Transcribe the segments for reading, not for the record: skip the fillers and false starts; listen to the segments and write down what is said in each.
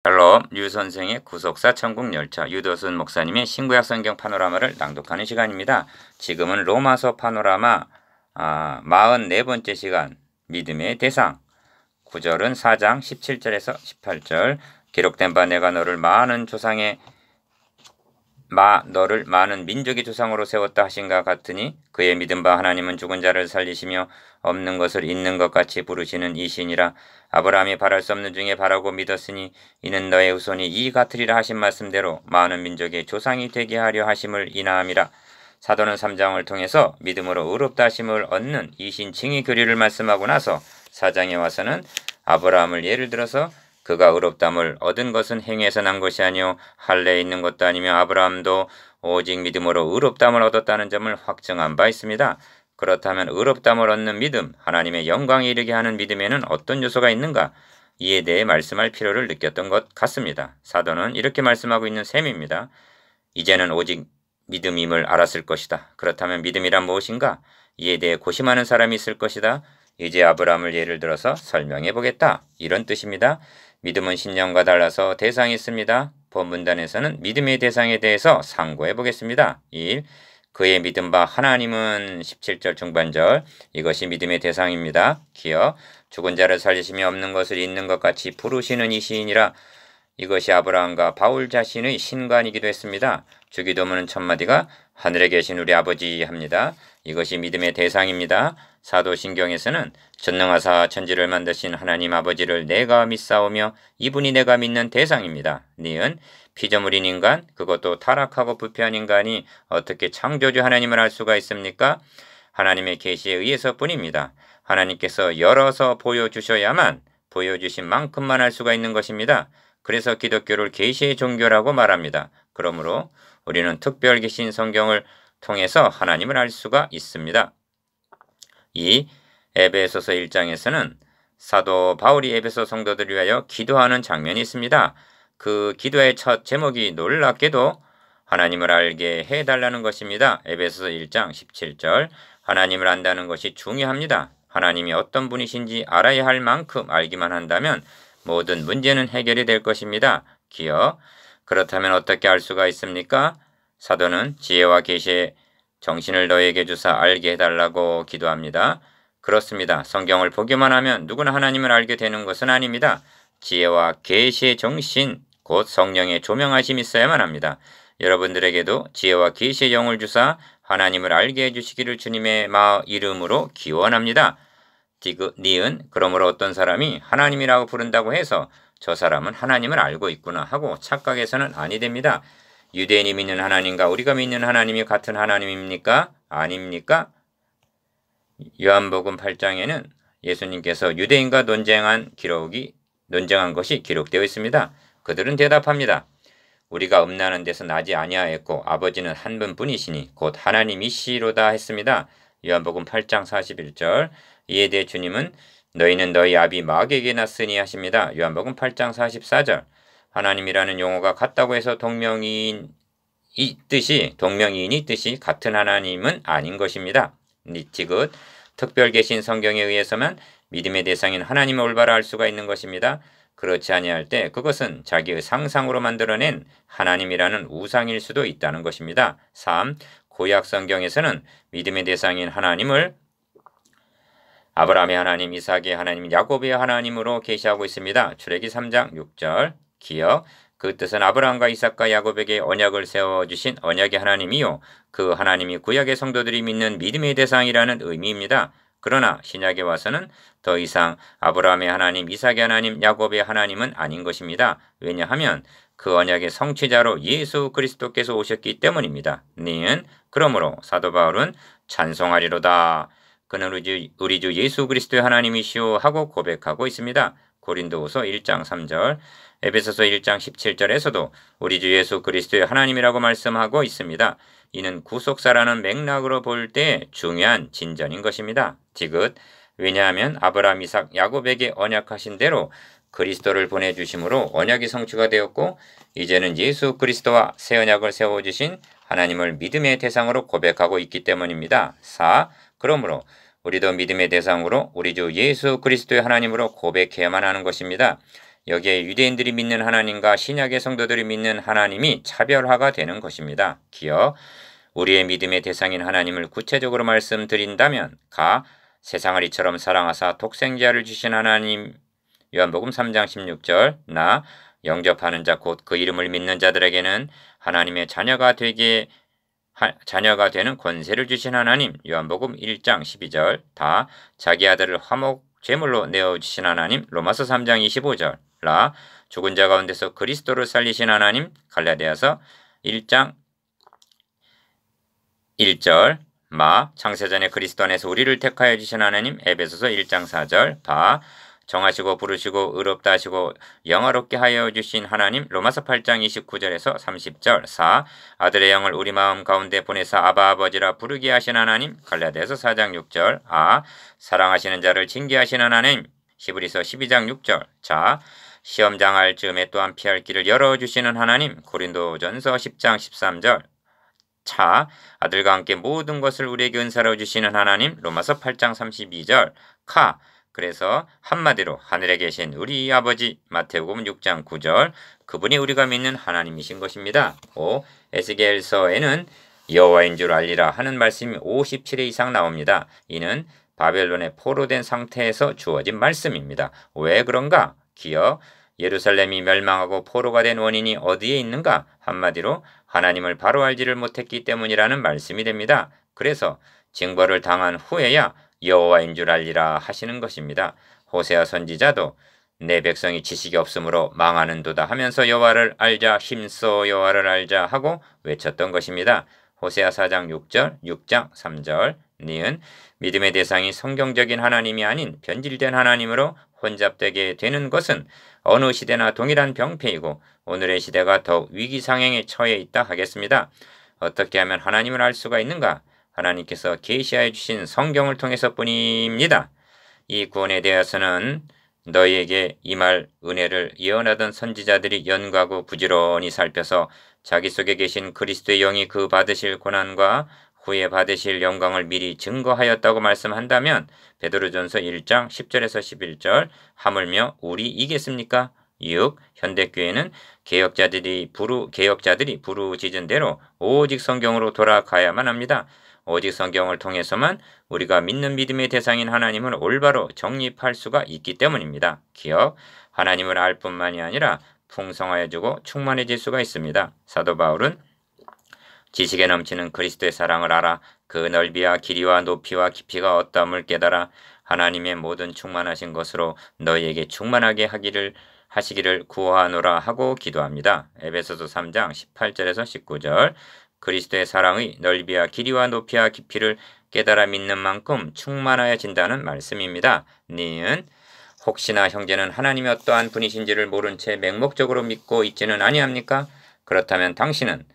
샬롬 류 선생의 구속사 천국열차 유도순 목사님의 신구약 성경 파노라마를 낭독하는 시간입니다. 지금은 로마서 파노라마 44번째 시간 믿음의 대상 9절은 4장 17절에서 18절 기록된 바 내가 너를 많은 민족의 조상으로 세웠다 하신가 같으니 그의 믿은 바 하나님은 죽은 자를 살리시며 없는 것을 있는 것 같이 부르시는 이신이라. 아브라함이 바랄 수 없는 중에 바라고 믿었으니 이는 너의 후손이 이 같으리라 하신 말씀대로 많은 민족의 조상이 되게 하려 하심을 인하함이라. 사도는 3장을 통해서 믿음으로 의롭다 하심을 얻는 이신 칭의 교리를 말씀하고 나서 4장에 와서는 아브라함을 예를 들어서 그가 의롭담을 얻은 것은 행위에서 난 것이 아니요 할례에 있는 것도 아니며 아브라함도 오직 믿음으로 의롭담을 얻었다는 점을 확증한 바 있습니다. 그렇다면 의롭담을 얻는 믿음, 하나님의 영광에 이르게 하는 믿음에는 어떤 요소가 있는가? 이에 대해 말씀할 필요를 느꼈던 것 같습니다. 사도는 이렇게 말씀하고 있는 셈입니다. 이제는 오직 믿음임을 알았을 것이다. 그렇다면 믿음이란 무엇인가? 이에 대해 고심하는 사람이 있을 것이다. 이제 아브라함을 예를 들어서 설명해 보겠다. 이런 뜻입니다. 믿음은 신령과 달라서 대상이 있습니다. 본문단에서는 믿음의 대상에 대해서 상고해 보겠습니다. 1. 그의 믿음 바 하나님은 17절 중반절 이것이 믿음의 대상입니다. 기억 죽은 자를 살리시며 없는 것을 있는 것 같이 부르시는 이 시인이라. 이것이 아브라함과 바울 자신의 신관이기도 했습니다. 주기도문은 첫마디가 하늘에 계신 우리 아버지 합니다. 이것이 믿음의 대상입니다. 사도신경에서는 전능하사 천지를 만드신 하나님 아버지를 내가 믿사오며 이분이 내가 믿는 대상입니다. 니은 피조물인 인간, 그것도 타락하고 부패한 인간이 어떻게 창조주 하나님을 알 수가 있습니까? 하나님의 계시에 의해서뿐입니다. 하나님께서 열어서 보여주셔야만 보여주신 만큼만 알 수가 있는 것입니다. 그래서 기독교를 계시의 종교라고 말합니다. 그러므로 우리는 특별 계신 성경을 통해서 하나님을 알 수가 있습니다. 2. 에베소서 1장에서는 사도 바울이 에베소 성도들을 위하여 기도하는 장면이 있습니다. 그 기도의 첫 제목이 놀랍게도 하나님을 알게 해달라는 것입니다. 에베소서 1장 17절 하나님을 안다는 것이 중요합니다. 하나님이 어떤 분이신지 알아야 할 만큼 알기만 한다면 모든 문제는 해결이 될 것입니다. 기억. 그렇다면 어떻게 알 수가 있습니까? 사도는 지혜와 계시의 정신을 너에게 주사 알게 해달라고 기도합니다. 그렇습니다. 성경을 보기만 하면 누구나 하나님을 알게 되는 것은 아닙니다. 지혜와 계시의 정신, 곧 성령의 조명하심이 있어야만 합니다. 여러분들에게도 지혜와 계시의 영을 주사 하나님을 알게 해주시기를 주님의 이름으로 기원합니다. 니은 그러므로 어떤 사람이 하나님이라고 부른다고 해서 저 사람은 하나님을 알고 있구나 하고 착각해서는 아니 됩니다. 유대인이 믿는 하나님과 우리가 믿는 하나님이 같은 하나님입니까? 아닙니까? 요한복음 8장에는 예수님께서 유대인과 논쟁한 것이 기록되어 있습니다. 그들은 대답합니다. 우리가 음란한 데서 나지 아니하였고 아버지는 한 분뿐이시니 곧 하나님이시로다 했습니다. 요한복음 8장 41절 이에 대해 주님은 너희는 너희 아비 마귀에게 났으니 하십니다. 요한복음 8장 44절 하나님이라는 용어가 같다고 해서 동명이인이 뜻이 같은 하나님은 아닌 것입니다. 니티굿 특별 계신 성경에 의해서만 믿음의 대상인 하나님을 올바로 알 수가 있는 것입니다. 그렇지 아니할 때 그것은 자기의 상상으로 만들어낸 하나님이라는 우상일 수도 있다는 것입니다. 3. 구약 성경에서는 믿음의 대상인 하나님을 아브라함의 하나님, 이삭의 하나님, 야곱의 하나님으로 계시하고 있습니다. 출애기 3장 6절 기억 그 뜻은 아브라함과 이삭과 야곱에게 언약을 세워주신 언약의 하나님이요 그 하나님이 구약의 성도들이 믿는 믿음의 대상이라는 의미입니다. 그러나 신약에 와서는 더 이상 아브라함의 하나님, 이삭의 하나님, 야곱의 하나님은 아닌 것입니다. 왜냐하면 그 언약의 성취자로 예수 그리스도께서 오셨기 때문입니다. 니은 그러므로 사도 바울은 찬송하리로다. 그는 우리 주 예수 그리스도의 하나님이시오 하고 고백하고 있습니다. 고린도후서 1장 3절 에베소서 1장 17절에서도 우리 주 예수 그리스도의 하나님이라고 말씀하고 있습니다. 이는 구속사라는 맥락으로 볼 때 중요한 진전인 것입니다. 지긋 왜냐하면 아브라함, 이삭, 야곱에게 언약하신 대로 그리스도를 보내주심으로 언약이 성취가 되었고 이제는 예수 그리스도와 새 언약을 세워주신 하나님을 믿음의 대상으로 고백하고 있기 때문입니다. 4. 그러므로 우리도 믿음의 대상으로 우리 주 예수 그리스도의 하나님으로 고백해야만 하는 것입니다. 여기에 유대인들이 믿는 하나님과 신약의 성도들이 믿는 하나님이 차별화가 되는 것입니다. 기억. 우리의 믿음의 대상인 하나님을 구체적으로 말씀드린다면 가. 세상을 이처럼 사랑하사 독생자를 주신 하나님 요한복음 3장 16절 나. 영접하는 자 곧 그 이름을 믿는 자들에게는 하나님의 자녀가 되는 권세를 주신 하나님 요한복음 1장 12절 다. 자기 아들을 화목 제물로 내어주신 하나님 로마서 3장 25절 라. 죽은 자 가운데서 그리스도를 살리신 하나님 갈라디아서 1장 1절 마. 창세전에 그리스도 안에서 우리를 택하여 주신 하나님 에베소서 1장 4절 바. 정하시고 부르시고 의롭다 하시고 영화롭게 하여 주신 하나님 로마서 8장 29절에서 30절 4. 아들의 영을 우리 마음 가운데 보내사 아바 아버지라 부르게 하신 하나님 갈라디아서 4장 6절 아. 사랑하시는 자를 징계하신 하나님 히브리서 12장 6절 자. 시험 당할 즈음에 또한 피할 길을 열어주시는 하나님 고린도전서 10장 13절 차. 아들과 함께 모든 것을 우리에게 은사로 주시는 하나님 로마서 8장 32절 카. 그래서 한마디로 하늘에 계신 우리 아버지 마태복음 6장 9절 그분이 우리가 믿는 하나님이신 것입니다. 5. 에스겔서에는 여호와인 줄 알리라 하는 말씀이 57회 이상 나옵니다. 이는 바벨론에 포로된 상태에서 주어진 말씀입니다. 왜 그런가? 기억. 예루살렘이 멸망하고 포로가 된 원인이 어디에 있는가? 한마디로 하나님을 바로 알지를 못했기 때문이라는 말씀이 됩니다. 그래서 징벌을 당한 후에야 여호와인 줄 알리라 하시는 것입니다. 호세아 선지자도 내 백성이 지식이 없으므로 망하는도다 하면서 여호와를 알자 힘써 여호와를 알자 하고 외쳤던 것입니다. 호세아 4장 6절 6장 3절 니은 믿음의 대상이 성경적인 하나님이 아닌 변질된 하나님으로 혼잡되게 되는 것은 어느 시대나 동일한 병폐이고 오늘의 시대가 더욱 위기상황에 처해 있다 하겠습니다. 어떻게 하면 하나님을 알 수가 있는가? 하나님께서 계시하여 주신 성경을 통해서뿐입니다. 이 구원에 대해서는 너희에게 이 말 은혜를 예언하던 선지자들이 연구하고 부지런히 살펴서 자기 속에 계신 그리스도의 영이 그 받으실 고난과 후에 받으실 영광을 미리 증거하였다고 말씀한다면 베드로전서 1장 10절에서 11절 하물며 우리 이겠습니까? 6. 현대교회는 개혁자들이 부르짖은 대로 오직 성경으로 돌아가야만 합니다. 오직 성경을 통해서만 우리가 믿는 믿음의 대상인 하나님을 올바로 정립할 수가 있기 때문입니다. 기억, 하나님을 알 뿐만이 아니라 풍성하여지고 충만해질 수가 있습니다. 사도 바울은 지식에 넘치는 그리스도의 사랑을 알아 그 넓이와 길이와 높이와 깊이가 어떠함을 깨달아 하나님의 모든 충만하신 것으로 너희에게 충만하게 하시기를 구하노라 하고 기도합니다. 에베소서 3장 18절에서 19절 그리스도의 사랑의 넓이와 길이와 높이와 깊이를 깨달아 믿는 만큼 충만하여진다는 말씀입니다. 니은 혹시나 형제는 하나님이 어떠한 분이신지를 모른 채 맹목적으로 믿고 있지는 아니합니까? 그렇다면 당신은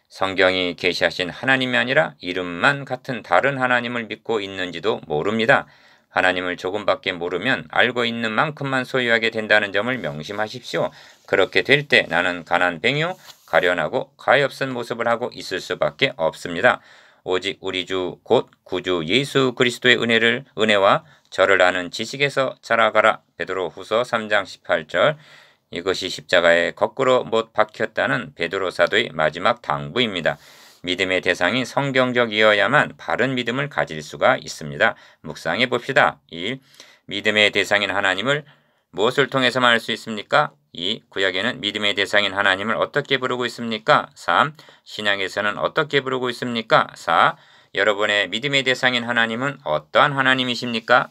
성경이 계시하신 하나님이 아니라 이름만 같은 다른 하나님을 믿고 있는지도 모릅니다. 하나님을 조금밖에 모르면 알고 있는 만큼만 소유하게 된다는 점을 명심하십시오. 그렇게 될 때 나는 가난뱅이요 가련하고 가엾은 모습을 하고 있을 수밖에 없습니다. 오직 우리 주 곧 구주 예수 그리스도의 은혜와 저를 아는 지식에서 자라가라. 베드로후서 3장 18절 이것이 십자가에 거꾸로 못 박혔다는 베드로 사도의 마지막 당부입니다. 믿음의 대상이 성경적이어야만 바른 믿음을 가질 수가 있습니다. 묵상해 봅시다. 1. 믿음의 대상인 하나님을 무엇을 통해서만 알 수 있습니까? 2. 구약에는 믿음의 대상인 하나님을 어떻게 부르고 있습니까? 3. 신약에서는 어떻게 부르고 있습니까? 4. 여러분의 믿음의 대상인 하나님은 어떠한 하나님이십니까?